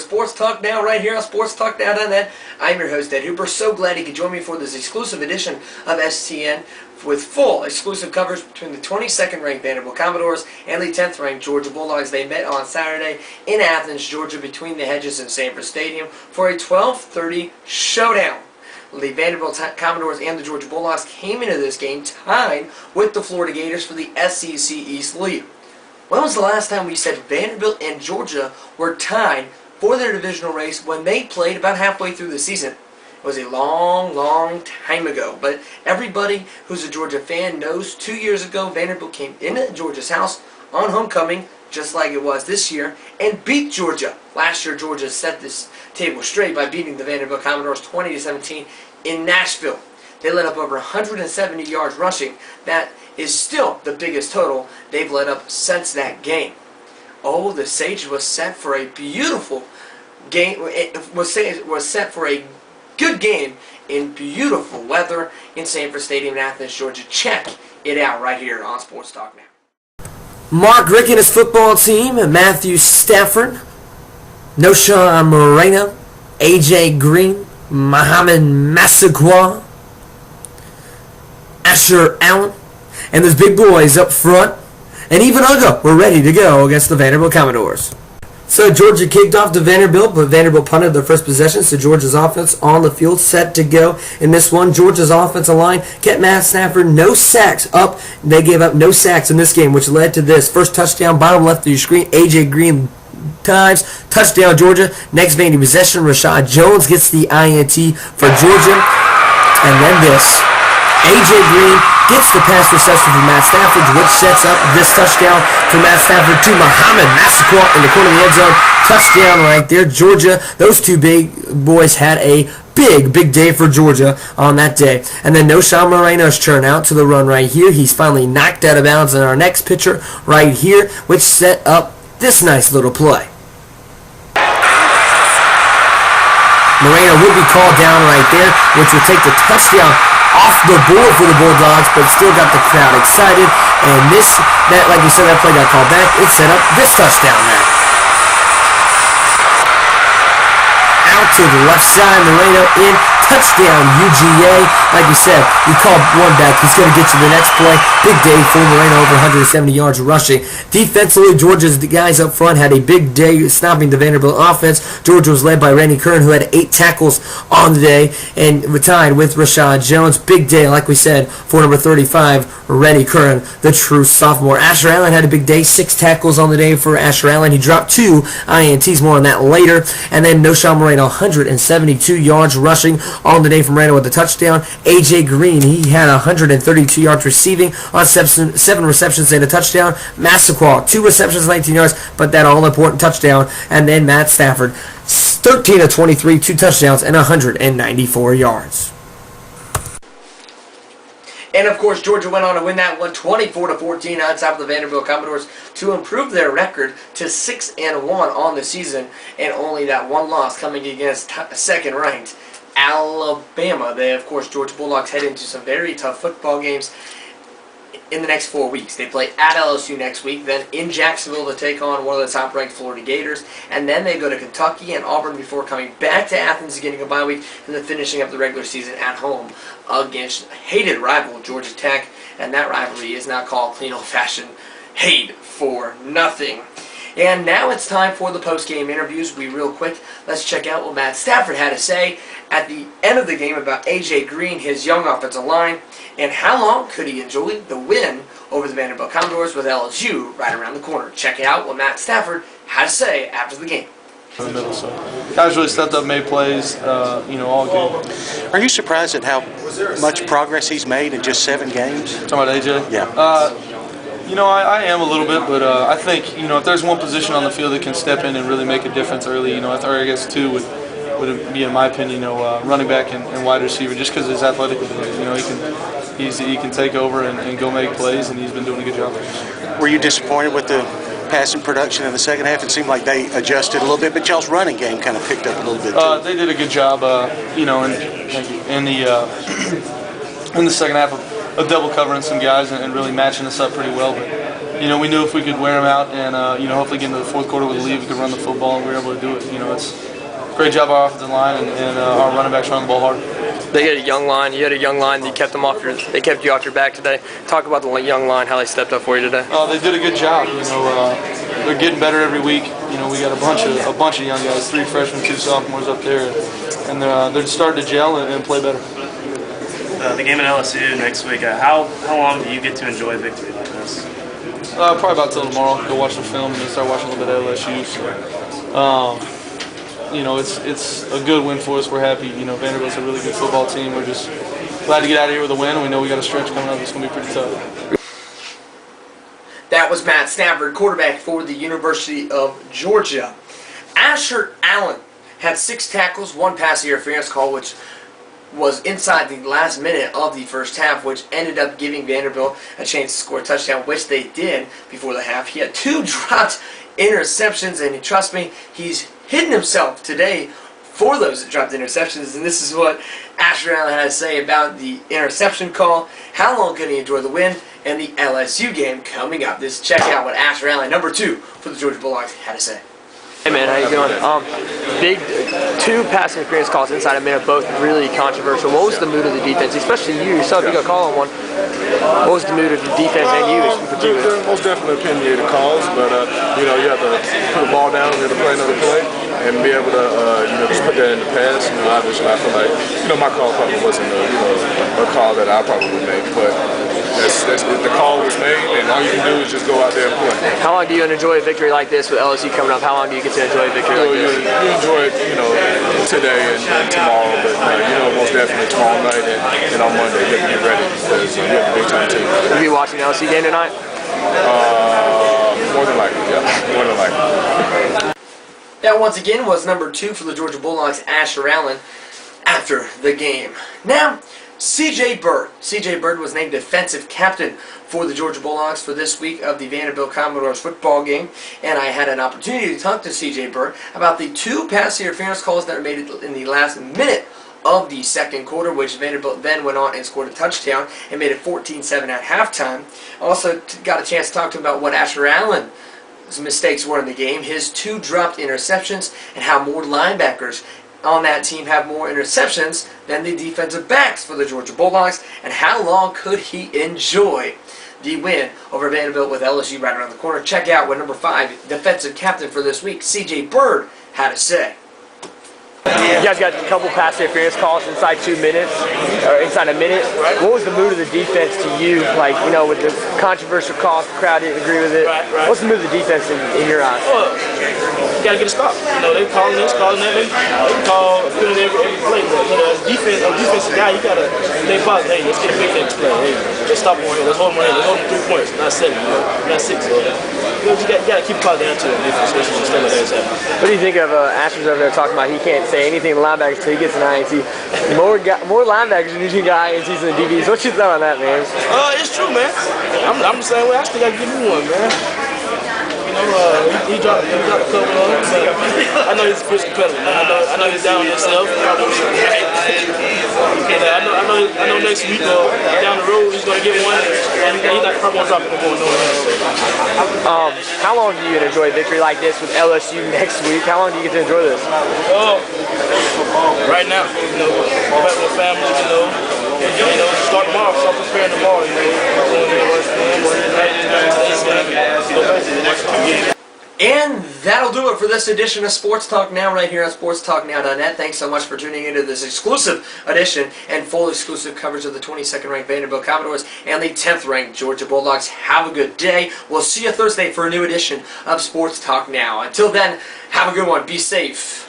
Sports Talk Now right here on sportstalknow.net. I'm your host, Ed Hooper. So glad you could join me for this exclusive edition of STN with full exclusive coverage between the 22nd ranked Vanderbilt Commodores and the 10th ranked Georgia Bulldogs. They met on Saturday in Athens, Georgia, between the hedges in Sanford Stadium for a 12:30 showdown. The Vanderbilt Commodores and the Georgia Bulldogs came into this game tied with the Florida Gators for the SEC East lead. When was the last time we said Vanderbilt and Georgia were tied for their divisional race when they played about halfway through the season? It was a long, long time ago. But everybody who's a Georgia fan knows 2 years ago Vanderbilt came into Georgia's house on homecoming, just like it was this year, and beat Georgia. Last year, Georgia set this table straight by beating the Vanderbilt Commodores 20-17 in Nashville. They led up over 170 yards rushing. That is still the biggest total they've led up since that game. Oh, the stage was set for a beautiful game. It was set for a good game in beautiful weather in Sanford Stadium in Athens, Georgia. Check it out right here on Sports Talk Now. Mark Rick and his football team, Matthew Stafford, Noshawn Moreno, AJ Green, Mohamed Massaquoi, Asher Allen, and those big boys up front, and even Uga were ready to go against the Vanderbilt Commodores. So Georgia kicked off to Vanderbilt, but Vanderbilt punted their first possession, so Georgia's offense on the field set to go in this one. Georgia's offensive line kept Matt Stafford no sacks up. They gave up no sacks in this game, which led to this. First touchdown, bottom left of your screen, AJ Green times, touchdown Georgia. Next Vandy possession, Rashad Jones gets the INT for Georgia. And then this. AJ Green gets the pass reception from Matt Stafford, which sets up this touchdown for Matt Stafford to Mohamed Massaquoi in the corner of the end zone. Touchdown right there. Georgia, those two big boys had a big day for Georgia on that day. And then Noshawn Moreno's turn out to the run right here. He's finally knocked out of bounds in our next pitcher right here, which set up this nice little play. Moreno will be called down right there, which will take the touchdown off the board for the Bulldogs, but still got the crowd excited. And like we said, that play got called back. It set up this touchdown now. Out to the left side, Moreno in, touchdown UGA. Like we said, you called one back, he's going to get you the next play. Big day for Moreno, over 170 yards rushing. Defensively, Georgia's guys up front had a big day stopping the Vanderbilt offense. Georgia was led by Randy Kern, who had 8 tackles on the day, and tied with Rashad Jones. Big day, like we said, for number 35, Randy Kern, the true sophomore. Asher Allen had a big day, 6 tackles on the day for Asher Allen. He dropped 2 INTs, more on that later. And then Noshawn Moreno, 172 yards rushing on the day from Moreno with the touchdown. AJ Green, he had 132 yards receiving on 7 receptions and a touchdown. Massaquoi, 2 receptions, 19 yards, but that all-important touchdown. And then Matt Stafford, 13 of 23, 2 touchdowns, and 194 yards. And of course, Georgia went on to win that one 24-14 on top of the Vanderbilt Commodores to improve their record to 6-1 on the season, and only that one loss coming against second-ranked Alabama. They, of course, Georgia Bulldogs head into some very tough football games in the next 4 weeks. They play at LSU next week, then in Jacksonville to take on one of the top-ranked Florida Gators, and then they go to Kentucky and Auburn before coming back to Athens, getting a bye week, and then finishing up the regular season at home against hated rival Georgia Tech, and that rivalry is now called clean old-fashioned hate for nothing. And now it's time for the post-game interviews. Real quick, let's check out what Matt Stafford had to say at the end of the game about AJ Green, his young offensive line, and how long could he enjoy the win over the Vanderbilt Commodores with LSU right around the corner. Check out what Matt Stafford had to say after the game. In the middle, so guys really stepped up, made plays, all game. Are you surprised at how much progress he's made in just 7 games? Talking about AJ? Yeah. I am a little bit, but I think, if there's one position on the field that can step in and really make a difference early, or I guess 2 would be, in my opinion, running back and wide receiver, just because of his athletic ability. He can take over and go make plays, and he's been doing a good job. Were you disappointed with the passing production in the second half? It seemed like they adjusted a little bit, but y'all's running game kind of picked up a little bit too. They did a good job, in the second half of double covering some guys and really matching us up pretty well. But we knew if we could wear them out and hopefully get into the fourth quarter with a lead, we could run the football, and we were able to do it. It's a great job by our offensive line and our running backs running the ball hard. They had a young line. You had a young line. They kept you off your back today. Talk about the young line, how they stepped up for you today. They did a good job. They're getting better every week. We got a bunch of young guys, 3 freshmen, 2 sophomores up there, and they're starting to gel and play better. The game at LSU next week. How long do you get to enjoy victory like this? Probably about till tomorrow. Go watch the film and then start watching a little bit of LSU. So, it's a good win for us. We're happy. Vanderbilt's a really good football team. We're just glad to get out of here with a win. We know we got a stretch coming up that's going to be pretty tough. That was Matt Stafford, quarterback for the University of Georgia. Asher Allen had 6 tackles, 1 pass interference call, which was inside the last minute of the first half, which ended up giving Vanderbilt a chance to score a touchdown, which they did before the half. He had 2 dropped interceptions, and trust me, he's hidden himself today for those dropped interceptions, and this is what Asher Allen had to say about the interception call, how long can he enjoy the win, and the LSU game coming up. Check out what Asher Allen, number 2 for the Georgia Bulldogs, had to say. Hey man, how you doing? Big 2 pass interference calls inside a minute, both really controversial. What was the mood of the defense, especially you yourself? You got a call on one. What was the mood of the defense and you in particular? They're most definitely opinionated calls, but you have to put the ball down, you have to play another play, and be able to just put that in the pass. Obviously, I feel like my call probably wasn't a call that I probably would make, but the call was made, and all you can do is just go out there and play. How long do you enjoy a victory like this with LSU coming up? How long do you get to enjoy a victory like this? You enjoy it, today and tomorrow, but most definitely tomorrow night and on Monday you have to get ready because you have a big time team. Will you be watching the LSU game tonight? More than likely, yeah. More than likely. That once again was number 2 for the Georgia Bulldogs, Asher Allen, after the game. Now, C.J. Bird. C.J. Bird was named defensive captain for the Georgia Bulldogs for this week of the Vanderbilt Commodores football game, and I had an opportunity to talk to C.J. Bird about the 2 pass interference calls that were made in the last minute of the second quarter, which Vanderbilt then went on and scored a touchdown and made it 14-7 at halftime. Also got a chance to talk to him about what Asher Allen's mistakes were in the game, his 2 dropped interceptions, and how more linebackers on that team have more interceptions than the defensive backs for the Georgia Bulldogs, and how long could he enjoy the win over Vanderbilt with LSU right around the corner. Check out what number 5 defensive captain for this week, C.J. Bird, had to say. You guys got a couple pass interference calls inside 2 minutes, or inside a minute. What was the mood of the defense to you? With the controversial calls, the crowd didn't agree with it. What's the mood of the defense in your eyes? You got to get a stop. They calling this, calling that. They call every play. But defensive guy, you got to think positive. Hey, let's get a big next play. Hey, let's stop one here. Let's hold one here. Let's hold them 3 points, not 7. Not 6. So, you got to keep positive attitude on defense, especially when stuff like that's happening. What do you think of Asher's over there talking about he can't say anything to linebackers until he gets an INT? More linebackers than usually got INTs than DBs. What's your thought on that, man? It's true, man. I'm the same way. I still got to give me one, man. He dropped a couple on him, but I know he's a fierce competitor, man. I know he's down on himself. I know next week down the road he's going to get one, and he's not probably going to drop it before no. How long do you enjoy a victory like this with LSU next week? How long do you get to enjoy this? Right now, go back with family, start tomorrow, start preparing tomorrow, And that'll do it for this edition of Sports Talk Now right here on SportsTalkNow.net. Thanks so much for tuning into this exclusive edition and full exclusive coverage of the 22nd ranked Vanderbilt Commodores and the 10th ranked Georgia Bulldogs. Have a good day. We'll see you Thursday for a new edition of Sports Talk Now. Until then, have a good one. Be safe.